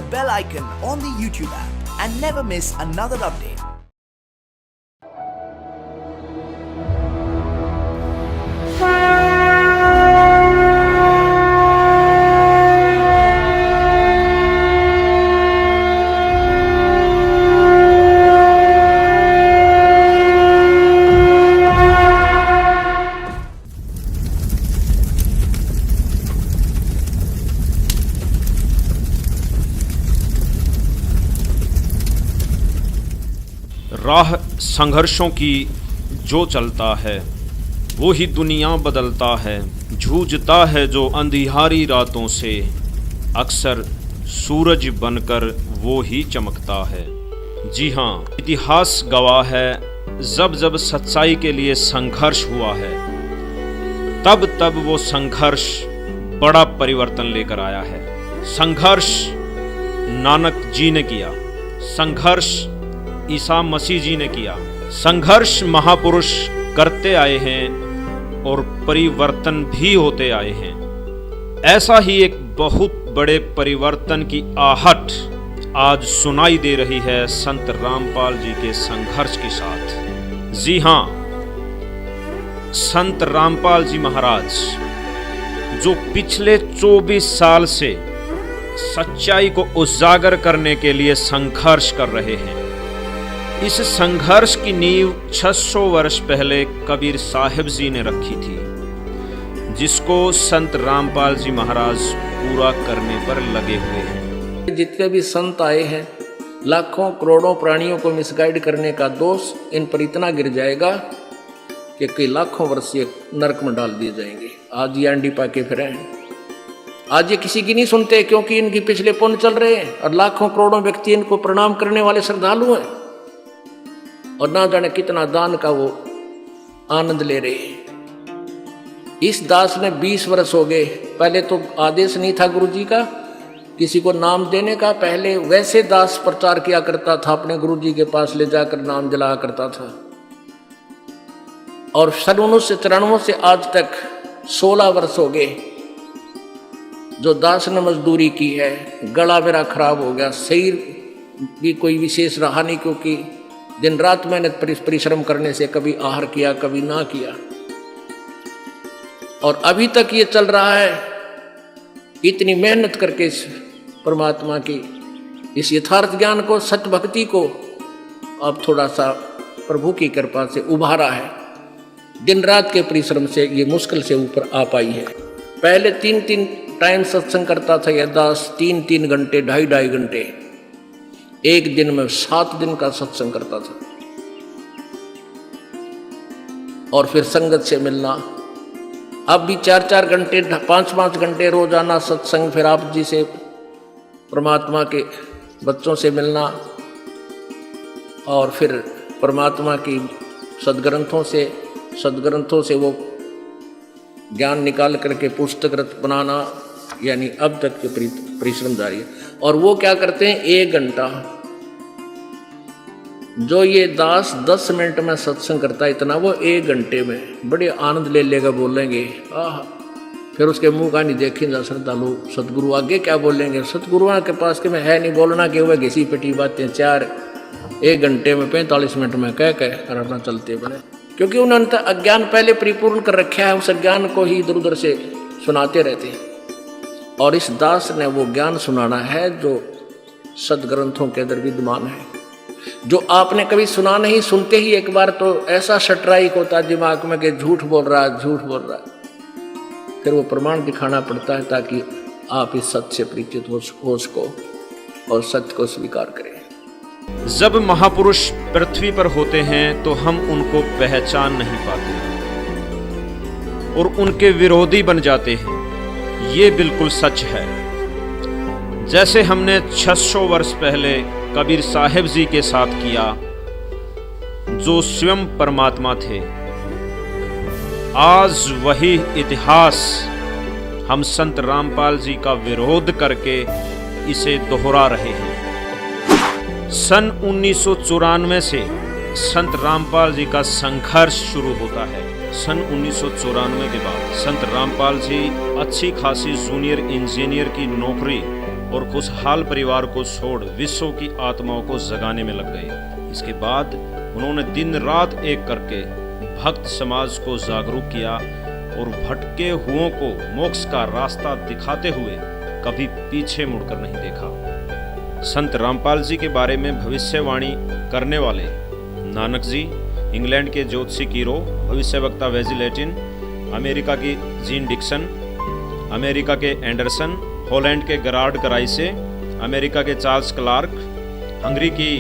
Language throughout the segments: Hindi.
the bell icon on the YouTube app and never miss another update. राह संघर्षों की जो चलता है वो ही दुनिया बदलता है। जूझता है जो अंधियारी रातों से, अक्सर सूरज बनकर वो ही चमकता है। जी हाँ, इतिहास गवाह है, जब जब सच्चाई के लिए संघर्ष हुआ है तब तब वो संघर्ष बड़ा परिवर्तन लेकर आया है। संघर्ष नानक जी ने किया, संघर्ष ईसा मसीह जी ने किया, संघर्ष महापुरुष करते आए हैं और परिवर्तन भी होते आए हैं। ऐसा ही एक बहुत बड़े परिवर्तन की आहट आज सुनाई दे रही है संत रामपाल जी के संघर्ष के साथ। जी हाँ, संत रामपाल जी महाराज जो पिछले 24 साल से सच्चाई को उजागर करने के लिए संघर्ष कर रहे हैं। इस संघर्ष की नींव 600 वर्ष पहले कबीर साहिब जी ने रखी थी, जिसको संत रामपाल जी महाराज पूरा करने पर लगे हुए हैं। जितने भी संत आए हैं, लाखों करोड़ों प्राणियों को मिसगाइड करने का दोष इन पर इतना गिर जाएगा कि कई लाखों वर्ष ये नरक में डाल दिए जाएंगे। आज ये अंडी पाके फिरे हैं, आज ये किसी की नहीं सुनते क्योंकि इनकी पिछले पुण्य चल रहे हैं और लाखों करोड़ों व्यक्ति इनको प्रणाम करने वाले श्रद्धालु हैं और ना जाने कितना दान का वो आनंद ले रहे हैं। इस दास ने 20 वर्ष हो गए, पहले तो आदेश नहीं था गुरुजी का किसी को नाम देने का। पहले वैसे दास प्रचार किया करता था, अपने गुरुजी के पास ले जाकर नाम जलाया करता था। और सन 1994 से आज तक 16 वर्ष हो गए जो दास ने मजदूरी की है। गला मेरा खराब हो गया, शरीर भी कोई विशेष रहा नहीं क्योंकि दिन रात मेहनत परिश्रम करने से कभी आहार किया कभी ना किया, और अभी तक ये चल रहा है। इतनी मेहनत करके इस परमात्मा की इस यथार्थ ज्ञान को, सत्य भक्ति को अब थोड़ा सा प्रभु की कृपा से उभारा है। दिन रात के परिश्रम से ये मुश्किल से ऊपर आ पाई है। पहले 3-3 टाइम सत्संग करता था यह दास, 3-3 घंटे 2.5 घंटे, एक दिन में 7 दिन का सत्संग करता था। और फिर संगत से मिलना, अब भी 4-4 घंटे 5-5 घंटे रोजाना सत्संग, फिर आप जी से परमात्मा के बच्चों से मिलना और फिर परमात्मा की सदग्रंथों से वो ज्ञान निकाल करके पुस्तक बनाना, यानी अब तक के परिश्रम जारी है। और वो क्या करते हैं, 1 घंटा जो ये दास 10 मिनट में सत्संग करता है, इतना वो 1 घंटे में बड़े आनंद ले लेगा बोलेंगे। फिर उसके मुंह का नहीं देखेंगे श्रद्धालु, सतगुरु आगे क्या बोलेंगे। सतगुरुओं के पास के में है नहीं बोलना कि वह घिसी पिटी बातें 1 घंटे में 45 मिनट में कह कर अपना चलते बने, क्योंकि उन्होंने अज्ञान पहले परिपूर्ण कर रखा है। उस अज्ञान को ही इधर उधर से सुनाते रहते हैं। और इस दास ने वो ज्ञान सुनाना है जो सदग्रंथों के अंदर विद्यमान है, जो आपने कभी सुना नहीं। सुनते ही एक बार तो ऐसा स्ट्राइक होता दिमाग में कि झूठ बोल रहा है। फिर वो प्रमाण दिखाना पड़ता है ताकि आप इस सत्य से परिचित हो सको और सत्य को स्वीकार करें। जब महापुरुष पृथ्वी पर होते हैं तो हम उनको पहचान नहीं पाते और उनके विरोधी बन जाते हैं। ये बिल्कुल सच है। जैसे हमने 600 वर्ष पहले कबीर साहिब जी के साथ किया, जो स्वयं परमात्मा थे, आज वही इतिहास हम संत रामपाल जी का विरोध करके इसे दोहरा रहे हैं। सन 1994 से संत रामपाल जी का संघर्ष शुरू होता है। सन 1994 के बाद संत रामपाल जी अच्छी खासी जूनियर इंजीनियर की नौकरी और खुशहाल परिवार को छोड़ विश्व की आत्माओं को जगाने में लग गए। इसके बाद उन्होंने दिन रात एक करके भक्त समाज को जागरूक किया और भटके हुओं को मोक्ष का रास्ता दिखाते हुए कभी पीछे मुड़कर नहीं देखा। संत रामपाल जी के बारे में भविष्यवाणी करने वाले नानक जी, इंग्लैंड के ज्योतिषी कीरो, भविष्यवक्ता वेजी लैटिन, अमेरिका की जीन डिक्सन, अमेरिका के एंडरसन, हॉलैंड के गरार्ड कराइसे, अमेरिका के चार्ल्स क्लार्क, हंगरी की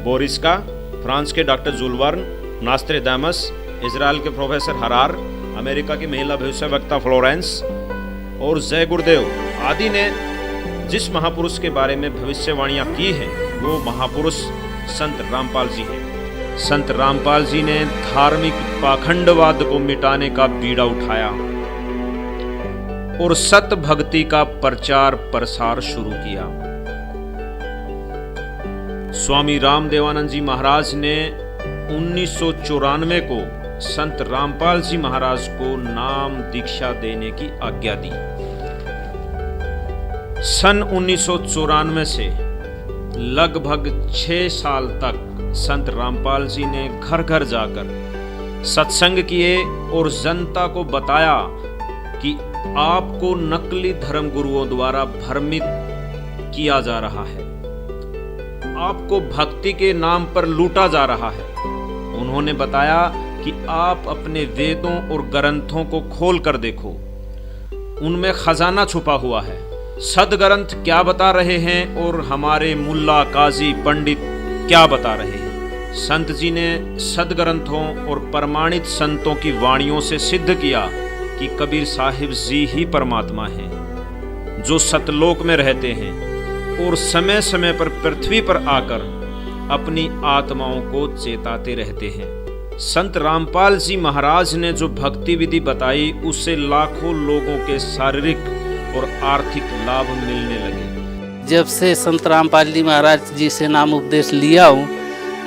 बोरिस्का, फ्रांस के डॉक्टर जुलवर्न, नास्त्रेदामस, इजराइल के प्रोफेसर हरार, अमेरिका की महिला भविष्यवक्ता फ्लोरेंस और जय गुरुदेव आदि ने जिस महापुरुष के बारे में भविष्यवाणियां की हैं वो महापुरुष संत रामपाल जी हैं। संत रामपाल जी ने धार्मिक पाखंडवाद को मिटाने का बीड़ा उठाया और सत भक्ति का प्रचार प्रसार शुरू किया। स्वामी रामदेवानंद जी महाराज ने 1994 को संत रामपाल जी महाराज को नाम दीक्षा देने की आज्ञा दी। सन 1994 से लगभग 6 साल तक संत रामपाल जी ने घर घर जाकर सत्संग किए और जनता को बताया कि आपको नकली धर्म गुरुओं द्वारा भ्रमित किया जा रहा है, आपको भक्ति के नाम पर लूटा जा रहा है। उन्होंने बताया कि आप अपने वेदों और ग्रंथों को खोल कर देखो, उनमें खजाना छुपा हुआ है। सदग्रंथ क्या बता रहे हैं और हमारे मुल्ला, काजी, पंडित क्या बता रहे हैं। संत जी ने सदग्रंथों और प्रमाणित संतों की वाणियों से सिद्ध किया कि कबीर साहिब जी ही परमात्मा हैं, जो सतलोक में रहते हैं और समय समय पर पृथ्वी पर आकर अपनी आत्माओं को चेताते रहते हैं। संत रामपाल जी महाराज ने जो भक्ति विधि बताई उससे लाखों लोगों के शारीरिक और आर्थिक लाभ मिलने लगे। जब से संत रामपाल जी महाराज जी से नाम उपदेश लिया हूँ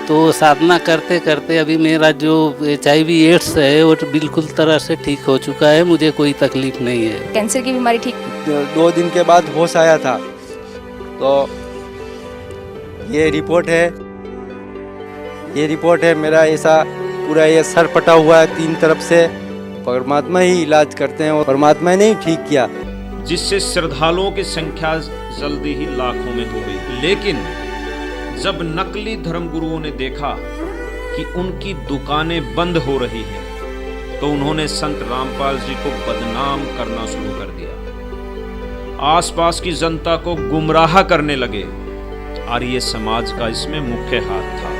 तो साधना करते करते अभी मेरा जो HIV एड्स है वो बिल्कुल तरह से ठीक हो चुका है, मुझे कोई तकलीफ नहीं है। कैंसर की बीमारी ठीक 2 दिन के बाद होश आया था। तो ये रिपोर्ट है मेरा ऐसा पूरा ये सर पटा हुआ है 3 तरफ से। परमात्मा ही इलाज करते हैं और परमात्मा ने ही ठीक किया, जिससे श्रद्धालुओं की संख्या जल्दी ही लाखों में हो गई। लेकिन जब नकली धर्म गुरुओं ने देखा कि उनकी दुकानें बंद हो रही हैं, तो उन्होंने संत रामपाल जी को बदनाम करना शुरू कर दिया। आसपास की जनता को गुमराह करने लगे। आर्य समाज का इसमें मुख्य हाथ था,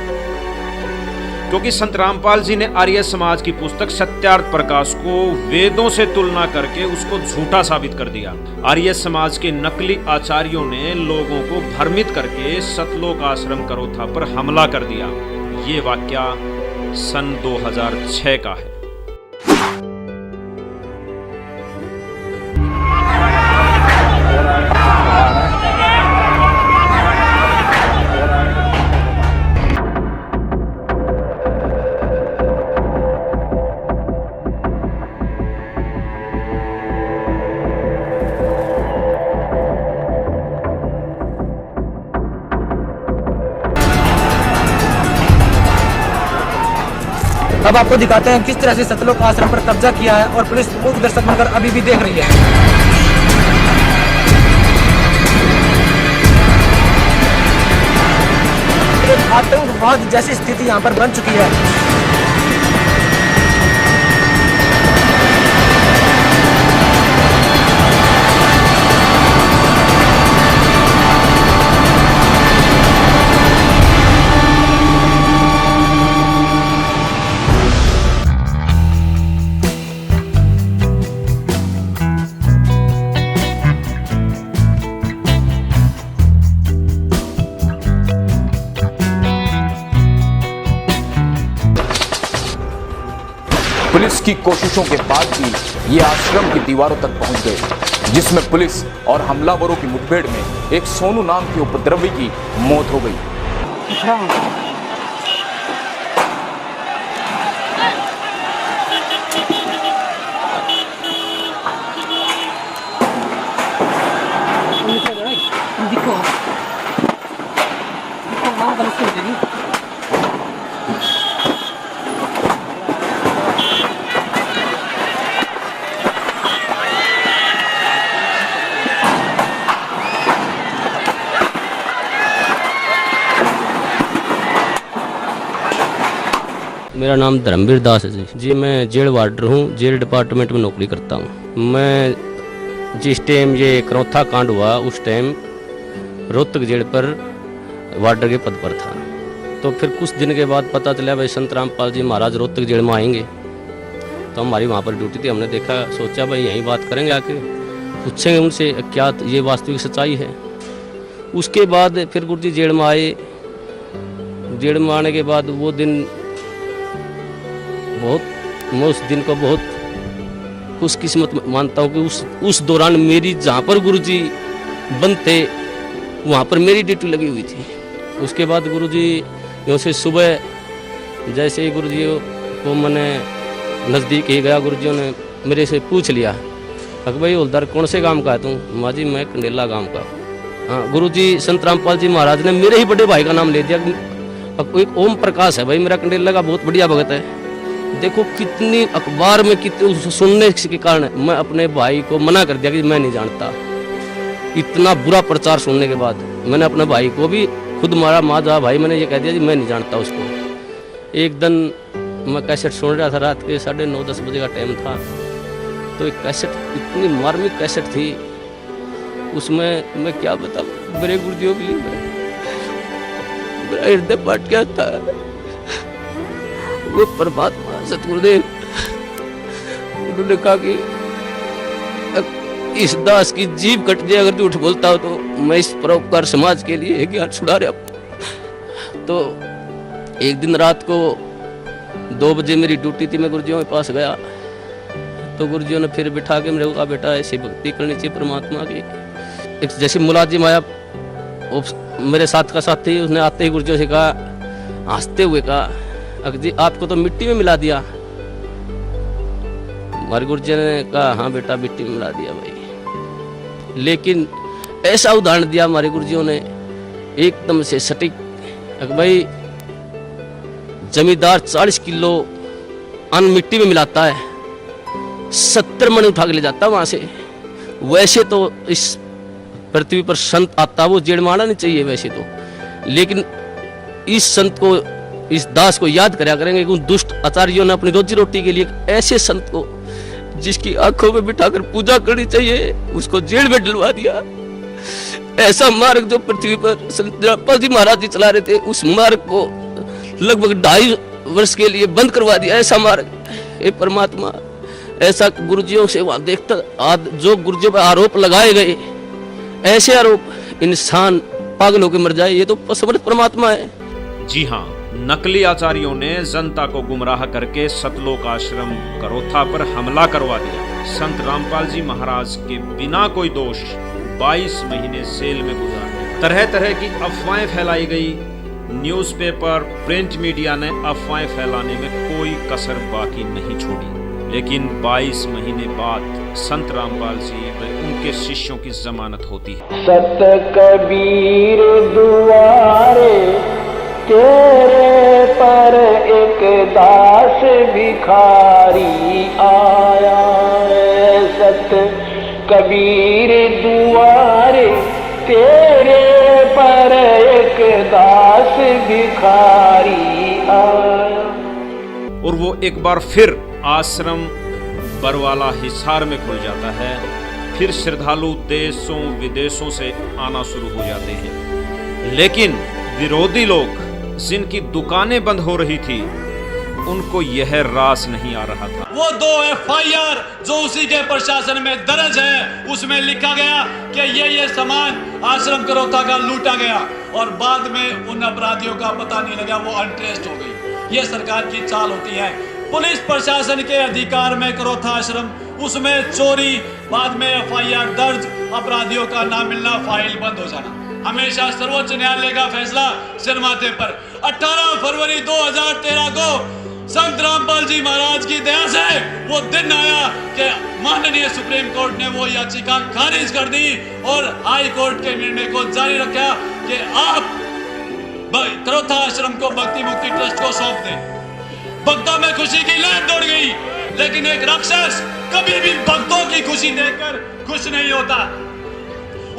क्योंकि संत रामपाल जी ने आर्य समाज की पुस्तक सत्यार्थ प्रकाश को वेदों से तुलना करके उसको झूठा साबित कर दिया। आर्य समाज के नकली आचार्यों ने लोगों को भ्रमित करके सतलोक आश्रम करोथा पर हमला कर दिया। ये वाकया सन 2006 का है। अब आपको दिखाते हैं किस तरह से सतलोक आश्रम पर कब्जा किया है और पुलिस मूक दर्शक बनकर अभी भी देख रही है। एक आतंकवाद जैसी स्थिति यहाँ पर बन चुकी है। पुलिस की कोशिशों के बाद भी ये आश्रम की दीवारों तक पहुंच गए, जिसमें पुलिस और हमलावरों की मुठभेड़ में एक सोनू नाम के उपद्रवी की मौत हो गई। मेरा नाम धर्मवीर दास है जी। मैं जेल वार्डर हूँ, जेल डिपार्टमेंट में नौकरी करता हूँ। मैं जिस टाइम ये करौथा कांड हुआ उस टाइम रोहतक जेल पर वार्डर के पद पर था। तो फिर कुछ दिन के बाद पता चला भाई संत रामपाल जी महाराज रोहतक जेल में आएंगे। तो हमारी वहाँ पर ड्यूटी थी, हमने देखा, सोचा भाई यहीं बात करेंगे, आके पूछेंगे उनसे क्या ये वास्तविक सच्चाई है। उसके बाद फिर गुरु जी जेल में आए। जेल में आने के बाद वो दिन मैं उस दिन को बहुत खुशकिस्मत मानता हूँ कि उस दौरान मेरी जहाँ पर गुरुजी बंद थे वहाँ पर मेरी ड्यूटी लगी हुई थी। उसके बाद गुरुजी यहाँ से सुबह जैसे ही गुरुजी को मैंने नज़दीक ही गया, गुरुजियों ने मेरे से पूछ लिया कि भाई हवलदार कौन से गांव का है तू? माँ जी मैं कंडेला गांव का। हाँ, गुरुजी संत रामपाल जी महाराज ने मेरे ही बड़े भाई का नाम ले दिया। एक ओम प्रकाश है भाई, मेरा कंडेला का बहुत बढ़िया भगत है। देखो कितनी अखबार में कितने सुनने के कारण मैं अपने भाई को मना कर दिया कि मैं नहीं जानता। इतना बुरा प्रचार सुनने के बाद मैंने अपने भाई को भी खुद मारा, माँ जा भाई, मैंने ये कह दिया कि मैं नहीं जानता उसको। एक दिन मैं कैसेट सुन रहा था, रात के 9:30-10 बजे का टाइम था। तो एक कैसेट, इतनी मार्मिक कैसेट थी, उसमें मैं क्या बताऊँ, मेरे गुरुजियों के लिए मेरा हृदय फट गया था। वो परमात्मा सतगुरुदेव उन्होंने कहा कि इस दास की जीभ कट जाए अगर झूठ बोलता हो तो मैं इस परोपकार समाज के लिए एक हाथ छुड़ा रहा। तो एक दिन रात को 2 बजे मेरी ड्यूटी थी, मैं गुरुजियों के पास गया। तो गुरुजियों ने फिर बिठा के मेरे को कहा बेटा ऐसी भक्ति करनी चाहिए परमात्मा की। एक जैसे मुलाजिम आया वो मेरे साथ का साथी, उसने आते ही गुरुजियों से कहा, हंसते हुए कहा, जी आपको तो मिट्टी में मिला दिया। हमारे गुरुजी ने कहा हाँ बेटा मिट्टी में मिला दिया भाई। लेकिन ऐसा उदाहरण दिया हमारे गुरुजियों ने एकदम से सटीक, भाई जमींदार 40 किलो अन्न मिट्टी में मिलाता है, 70 मन उठा के ले जाता वहां से। वैसे तो इस पृथ्वी पर संत आता वो जेल में आना नहीं चाहिए वैसे तो, लेकिन इस संत को, इस दास को याद कराया करेंगे कि उन दुष्ट आचार्यों ने अपनी रोजी रोटी के लिए ऐसे संत को जिसकी आंखों में बिठाकर पूजा करनी चाहिए उसको जेल में डलवा दिया। ऐसा मार्ग जो पृथ्वी पर संत रामपाल जी महाराज जी चला रहे थे उस मार्ग को लगभग 2.5 वर्ष के लिए बंद करवा दिया। ऐसा मार्ग, हे परमात्मा, ऐसा गुरुजियों से वहां देखता जो गुरुजियों पर आरोप लगाए गए, ऐसे आरोप इंसान पागल होकर मर जाए, ये तो समर्थ परमात्मा है। जी हाँ, नकली आचार्यों ने जनता को गुमराह करके सतलोक आश्रम करौथा पर हमला करवा दिया। संत रामपाल जी महाराज के बिना कोई दोष 22 महीने जेल में गुजारे। तरह तरह की अफवाहें फैलाई गई। न्यूज़पेपर, प्रिंट मीडिया ने अफवाहें फैलाने में कोई कसर बाकी नहीं छोड़ी। लेकिन 22 महीने बाद संत रामपाल जी व उनके शिष्यों की जमानत होती है। सत कबीर दुआरे तेरे पर एक दास भिखारी आया। सत कबीर दुआरे तेरे पर एक दास भिखारी आया। और वो एक बार फिर आश्रम बरवाला हिसार में खुल जाता है। फिर श्रद्धालु देशों विदेशों से आना शुरू हो जाते हैं। लेकिन विरोधी लोग जिनकी दुकानें बंद हो रही थी उनको यह रास नहीं आ रहा था। वो 2 FIR जो उसी के प्रशासन में दर्ज है उसमें लिखा गया कि ये सामान आश्रम करौथा का लूटा गया और बाद में उन अपराधियों का पता नहीं लगा, वो अनट्रेस्ड हो गई। ये सरकार की चाल होती है। पुलिस प्रशासन के अधिकार में करौथा आश्रम, उसमें चोरी, बाद में FIR दर्ज, अपराधियों का ना मिलना, फाइल बंद हो जाना। हमेशा सर्वोच्च न्यायालय का फैसला सिर माथे पर। 18 फरवरी 2013 को संत रामपाल जी महाराज की दया से वो दिन आया कि माननीय सुप्रीम कोर्ट ने वो याचिका खारिज कर दी और हाई कोर्ट के निर्णय को जारी रखा कि आप करोथा आश्रम को भक्ति मुक्ति ट्रस्ट को सौंप दे। भक्तों में खुशी की लहर दौड़ गई, लेकिन एक राक्षस कभी भी भक्तों की खुशी देखकर खुश नहीं होता।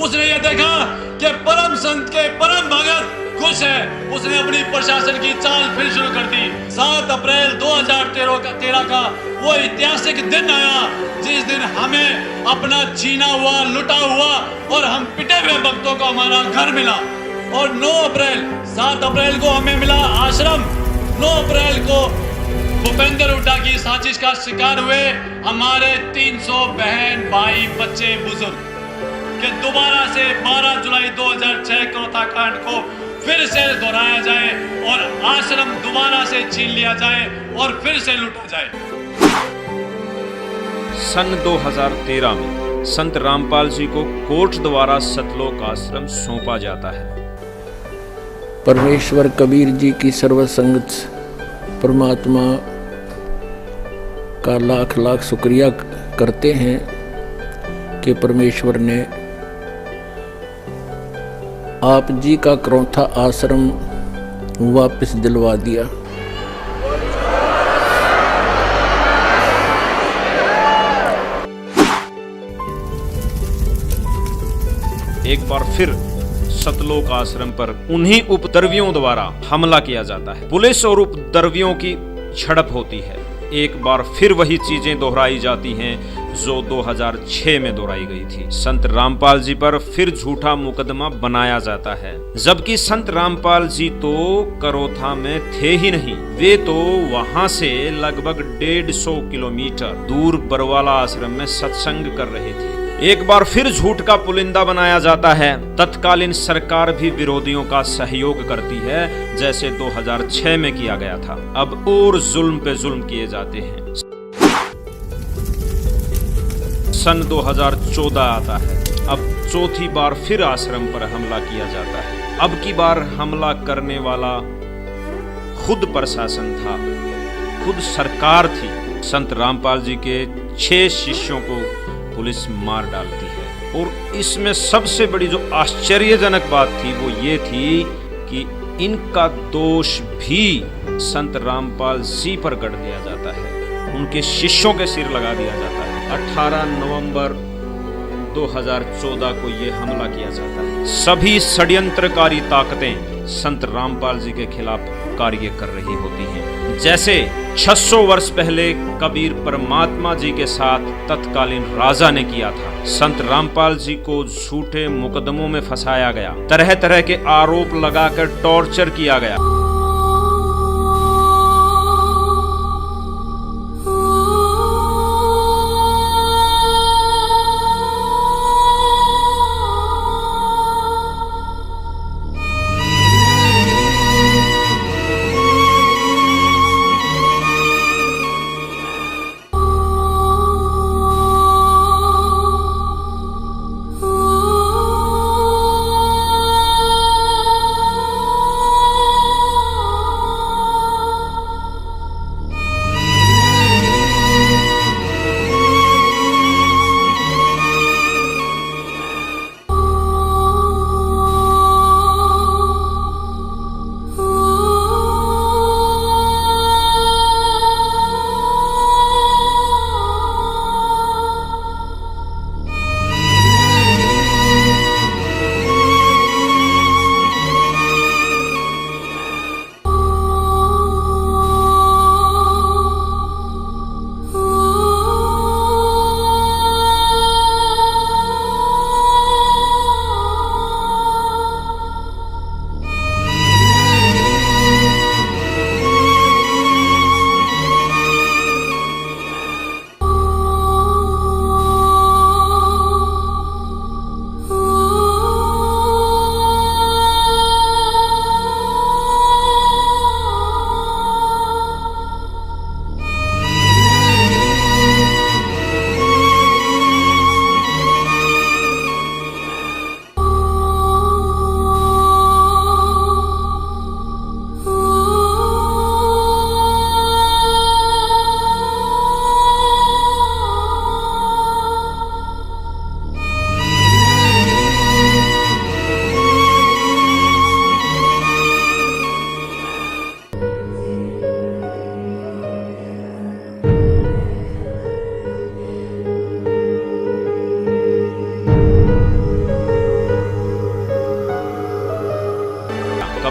उसने ये देखा कि परम संत के परम भगत खुश है, उसने अपनी प्रशासन की चाल फिर शुरू कर दी। 7 अप्रैल 2013 का वो ऐतिहासिक दिन आया जिस दिन हमें अपना छीना हुआ, लुटा हुआ और हम पिटे हुए भक्तों को हमारा घर मिला। और 7 अप्रैल को हमें मिला आश्रम। 9 अप्रैल को भूपेंद्र हुड्डा की साजिश का शिकार हुए हमारे 300 बहन भाई बच्चे बुजुर्ग के दोबारा से 12 जुलाई 2006 करोथा कांड को फिर से दोहराया जाए और आश्रम दोबारा से छीन लिया जाए और फिर से लूटा जाए। सन 2013 में संत रामपाल जी को कोर्ट द्वारा सतलोक आश्रम सौंपा जाता है। परमेश्वर कबीर जी की सर्वसंगत परमात्मा का लाख लाख शुक्रिया करते हैं कि परमेश्वर ने आप जी का करोथा आश्रम वापस दिलवा दिया। एक बार फिर सतलोक आश्रम पर उन्हीं उपद्रवियों द्वारा हमला किया जाता है। पुलिस और उपद्रवियों की झड़प होती है। एक बार फिर वही चीजें दोहराई जाती हैं जो 2006 में दोहराई गई थी। संत रामपाल जी पर फिर झूठा मुकदमा बनाया जाता है, जबकि संत रामपाल जी तो करोथा में थे ही नहीं। वे तो वहां से लगभग 150 किलोमीटर दूर बरवाला आश्रम में सत्संग कर रहे थे। एक बार फिर झूठ का पुलिंदा बनाया जाता है। तत्कालीन सरकार भी विरोधियों का सहयोग करती है, जैसे 2006 में किया गया था। अब और जुल्म पे जुल्म किए जाते हैं। सन 2014 आता है। अब चौथी बार फिर आश्रम पर हमला किया जाता है। अब की बार हमला करने वाला खुद प्रशासन था, खुद सरकार थी। संत रामपाल जी के 6 शिष्यों को पुलिस मार डालती है। और इसमें सबसे बड़ी जो आश्चर्यजनक बात थी वो ये थी कि इनका दोष भी संत रामपाल जी पर गढ़ दिया जाता है, उनके शिष्यों के सिर लगा दिया जाता है। 18 नवंबर 2014 को ये हमला किया जाता है। सभी षड्यंत्रकारी ताकतें संत रामपाल जी के खिलाफ कार्य कर रही होती हैं। जैसे 600 वर्ष पहले कबीर परमात्मा जी के साथ तत्कालीन राजा ने किया था। संत रामपाल जी को झूठे मुकदमों में फंसाया गया, तरह तरह के आरोप लगाकर टॉर्चर किया गया।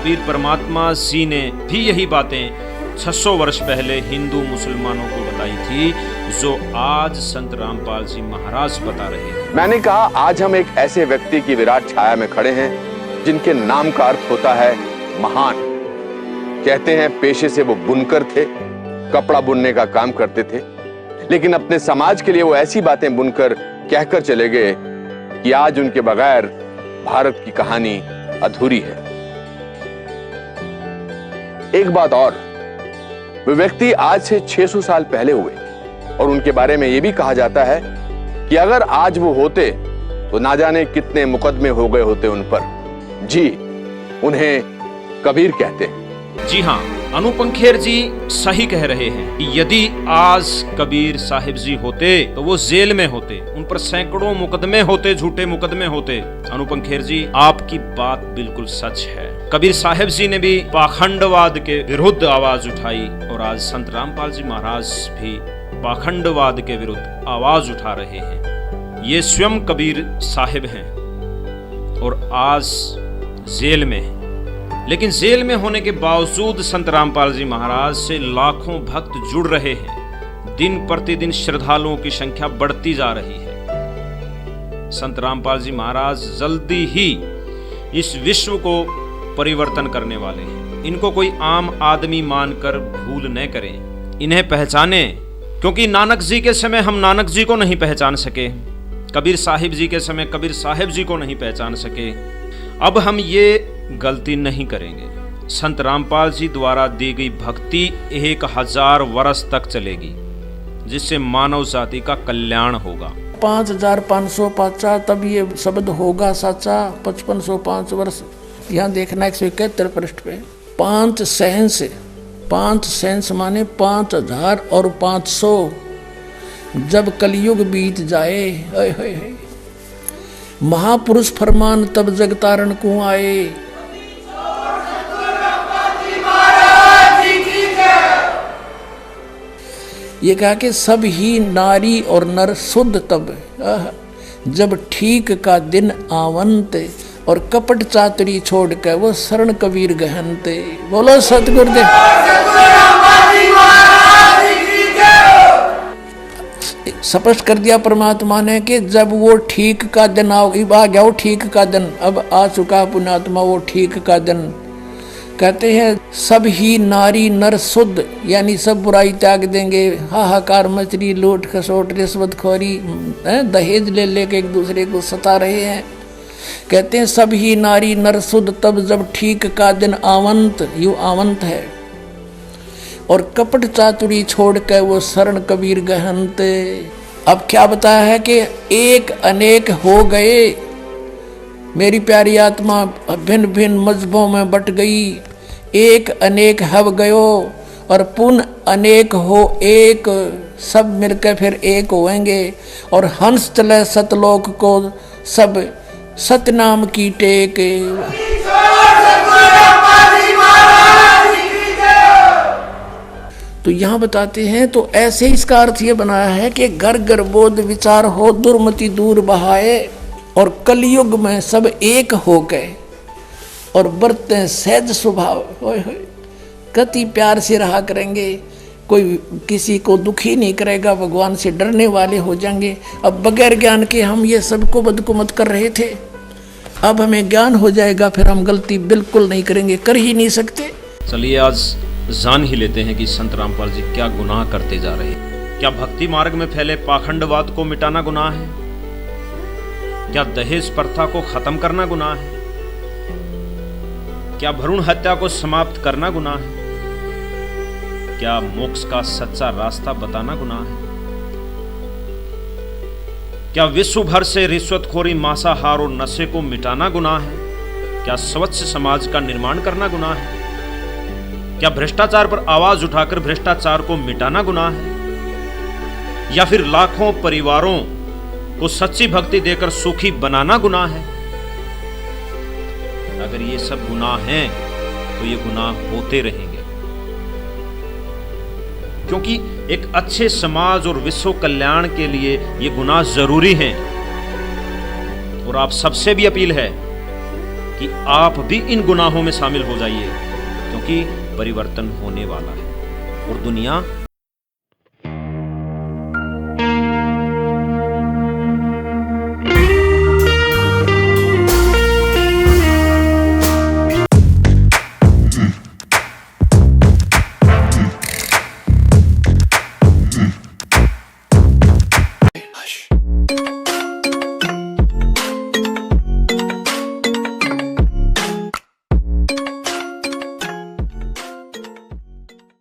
कबीर परमात्मा जी ने भी यही बातें 600 वर्ष पहले हिंदू मुसलमानों को बताई थी, जो आज संत रामपाल जी महाराज बता रहे हैं। मैंने कहा आज हम एक ऐसे व्यक्ति की विराट छाया में खड़े हैं जिनके नाम का अर्थ होता है महान। कहते हैं पेशे से वो बुनकर थे, कपड़ा बुनने का काम करते थे, लेकिन अपने समाज के लिए वो ऐसी बातें बुनकर कहकर चले गए कि आज उनके बगैर भारत की कहानी अधूरी है। एक बात और, वे व्यक्ति आज से 600 साल पहले हुए और उनके बारे में यह भी कहा जाता है कि अगर आज वो होते तो ना जाने कितने मुकदमे हो गए होते उन पर। जी, उन्हें कबीर कहते हैं। जी हाँ, अनुपम खेर जी सही कह रहे हैं कि यदि आज कबीर साहिब जी होते तो वो जेल में होते, उन पर सैकड़ों मुकदमे होते, झूठे मुकदमे होते। अनुपम खेर जी, आपकी बात बिल्कुल सच है। कबीर साहिब जी ने भी पाखंडवाद के विरुद्ध आवाज उठाई और आज संत रामपाल जी महाराज भी पाखंडवाद के विरुद्ध आवाज उठा रहे हैं। ये स्वयं कबीर साहिब हैं और आज जेल में हैं, लेकिन जेल में होने के बावजूद संत रामपाल जी महाराज से लाखों भक्त जुड़ रहे हैं। दिन प्रतिदिन श्रद्धालुओं की संख्या बढ़ती जा रही है। संत रामपाल जी महाराज जल्दी ही इस विश्व को परिवर्तन करने वाले हैं। इनको कोई आम आदमी मानकर भूल न करें, इन्हें पहचाने, क्योंकि नानक जी के समय हम नानक जी को नहीं पहचान सके, कबीर साहिब जी के समय कबीर साहिब जी को नहीं पहचान सके। अब हम ये गलती नहीं करेंगे। संत रामपाल जी द्वारा दी गई भक्ति 1000 वर्ष तक चलेगी, जिससे मानव जाति का कल्याण होगा। 5550 तब ये शब्द होगा साचा। 5505 वर्ष यहाँ देखना 171 पृष्ठ पे 5 सहंस। 5 सहंस माने 5000 और 500। जब कलयुग बीत जाए, महापुरुष फरमान तब जगतारण को आए। ये कहा कि सब ही नारी और नर शुद्ध तब, जब ठीक का दिन आवंत, और कपट चातुरी छोड़ के वो शरण कबीर गहनते। बोलो सतगुरुदेव। स्पष्ट कर दिया परमात्मा ने कि जब वो ठीक का दिन आ गया, वो ठीक का दिन अब आ चुका पुण्यात्मा, वो ठीक का दिन। कहते हैं सब ही नारी नर शुद्ध, यानी सब बुराई त्याग देंगे। हाहाकार मचरी, लूट खसोट रिश्वतखोरी, दहेज ले लेके एक दूसरे को सता रहे हैं। कहते हैं सब ही नारी नर शुद्ध तब जब ठीक का दिन आवंत, यू आवंत है, और कपट चातुरी छोड़ के वो शरण कबीर गहनते। अब क्या बताया है कि एक अनेक हो गए, मेरी प्यारी आत्मा भिन्न भिन्न मजहबों में बट गई। एक अनेक हव गयो और पुन अनेक हो एक, सब मिलकर फिर एक होएंगे। और हंस चले सतलोक को सब सतनाम की टेक। तो यहाँ बताते हैं, तो ऐसे इसका अर्थ ये बनाया है कि घर घर बोध विचार हो, दुर्मति दूर बहाए, और कलयुग में सब एक हो गए और बरते सहज स्वभाव। कति प्यार से रहा करेंगे, कोई किसी को दुखी नहीं करेगा, भगवान से डरने वाले हो जाएंगे। अब बगैर ज्ञान के हम ये सबको बदकुमत कर रहे थे, अब हमें ज्ञान हो जाएगा, फिर हम गलती बिल्कुल नहीं करेंगे, कर ही नहीं सकते। चलिए आज जान ही लेते हैं कि संत रामपाल जी क्या गुनाह करते जा रहे हैं। क्या भक्ति मार्ग में फैले पाखंडवाद को मिटाना गुनाह है? क्या दहेज प्रथा को खत्म करना गुनाह है? क्या भ्रूण हत्या को समाप्त करना गुनाह है? क्या मोक्ष का सच्चा रास्ता बताना गुनाह है? क्या विश्व भर से रिश्वतखोरी, मांसाहार और नशे को मिटाना गुनाह है? क्या स्वच्छ समाज का निर्माण करना गुनाह है? क्या भ्रष्टाचार पर आवाज उठाकर भ्रष्टाचार को मिटाना गुनाह है? या फिर लाखों परिवारों को सच्ची भक्ति देकर सुखी बनाना गुनाह है? अगर ये सब गुनाह हैं तो ये गुनाह होते रहेंगे, क्योंकि एक अच्छे समाज और विश्व कल्याण के लिए ये गुनाह जरूरी हैं। और आप सबसे भी अपील है कि आप भी इन गुनाहों में शामिल हो जाइए, क्योंकि परिवर्तन होने वाला है और दुनिया